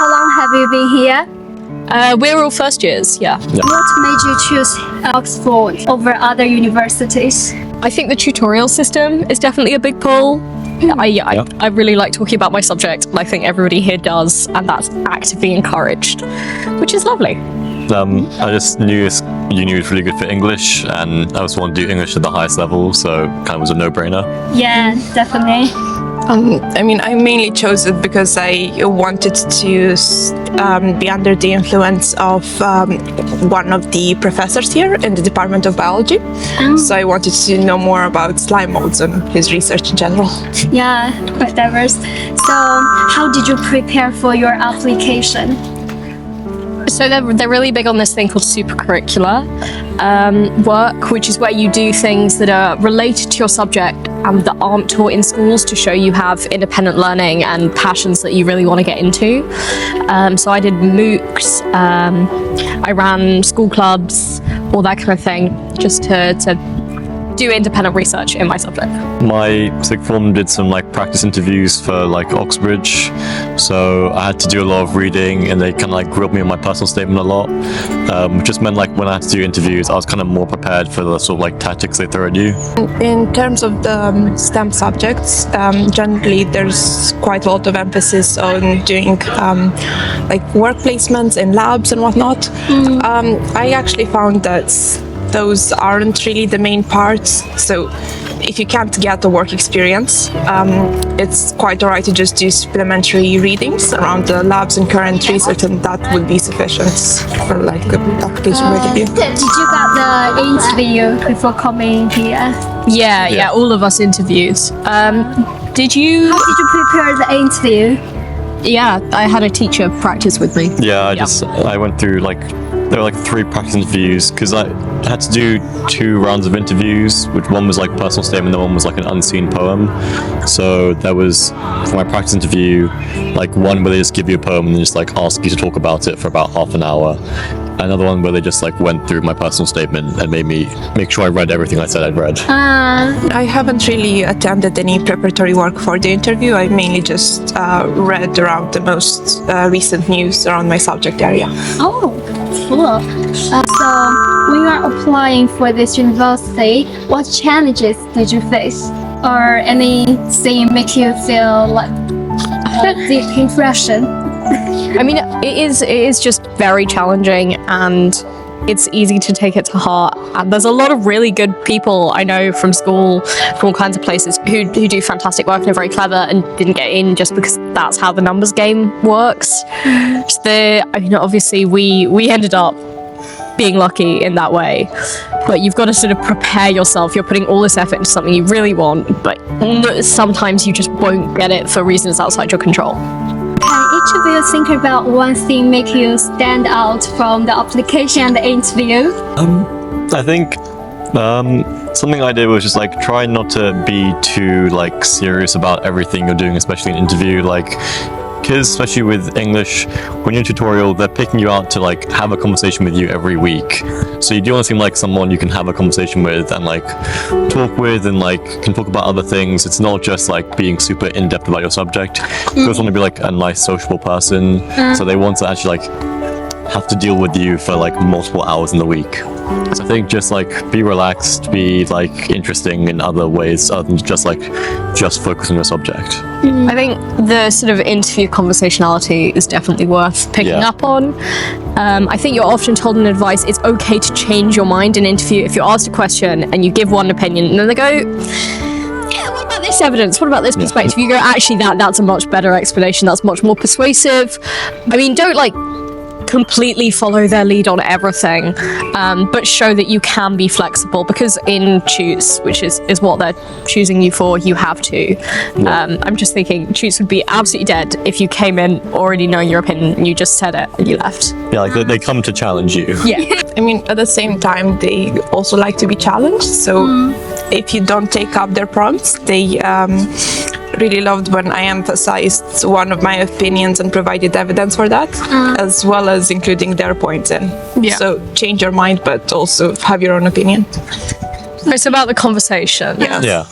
how long have you been here? We're all first years, yeah. What made you choose Oxford over other universities? I think the tutorial system is definitely a big pull. I really like talking about my subject, and I think everybody here does, and that's actively encouraged, which is lovely. I just knew uni was really good for English, and I just wanted to do English at the highest level, so it kind of was a no-brainer. Yeah, definitely. I mainly chose it because I wanted to be under the influence of one of the professors here in the Department of Biology. So I wanted to know more about slime molds and his research in general. Yeah, quite diverse. So, how did you prepare for your application? So they're really big on this thing called supercurricular work, which is where you do things that are related to your subject and that aren't taught in schools to show you have independent learning and passions that you really want to get into. So I did MOOCs, I ran school clubs, all that kind of thing, just to do independent research in my subject. My sixth form did some practice interviews for Oxbridge, so I had to do a lot of reading, and they kind of grilled me on my personal statement a lot, which just meant when I had to do interviews, I was kind of more prepared for the sort of tactics they throw at you. In terms of the STEM subjects, generally there's quite a lot of emphasis on doing work placements in labs and whatnot. I actually found that those aren't really the main parts. So if you can't get the work experience, it's quite alright to just do supplementary readings around the labs and current research, and that would be sufficient for a application point of view. Did you get the interview before coming here? Yeah, all of us interviewed. Did you? How did you prepare the interview? Yeah, I had a teacher practice with me. Yeah, I went through there were 3 practice interviews, because I had to do 2 rounds of interviews, which one was personal statement, the one was an unseen poem. So there was, for my practice interview, one where they just give you a poem and then just ask you to talk about it for about half an hour. Another one where they just went through my personal statement and made me make sure I read everything I said I'd read. I haven't really attended any preparatory work for the interview. I mainly just read around the most recent news around my subject area. Oh, cool. So, when you are applying for this university, what challenges did you face? Or anything make you feel deep impression? I mean, it is just very challenging, and it's easy to take it to heart. And there's a lot of really good people I know from school, from all kinds of places, who do fantastic work and are very clever and didn't get in just because that's how the numbers game works. Obviously we ended up being lucky in that way, but you've got to sort of prepare yourself. You're putting all this effort into something you really want, but sometimes you just won't get it for reasons outside your control. Can each of you think about one thing make you stand out from the application and the interview? I think something I did was just try not to be too serious about everything you're doing, especially in an interview. Because especially with English, when you're in tutorial, they're picking you out to have a conversation with you every week. So you do want to seem like someone you can have a conversation with and talk with, and can talk about other things. It's not just being super in-depth about your subject. You also want to be a nice sociable person. So they want to actually have to deal with you for multiple hours in the week. So I think just be relaxed, be interesting in other ways other than just focus on your subject. I think the sort of interview conversationality is definitely worth picking up on. I think you're often told in advice it's okay to change your mind in an interview if you're asked a question and you give one opinion and then they go, yeah, what about this evidence? What about this perspective? You go, actually, that's a much better explanation. That's much more persuasive. I mean, don't completely follow their lead on everything, but show that you can be flexible, because in Toots, which is what they're choosing you for, you have to. I'm just thinking Toots would be absolutely dead if you came in already knowing your opinion and you just said it and you left. Yeah, they come to challenge you. Yeah. I mean, at the same time, they also like to be challenged. So if you don't take up their prompts, they really loved when I emphasized one of my opinions and provided evidence for that, as well as including their points in. So change your mind, but also have your own opinion. It's about the conversation. Yes. Yeah.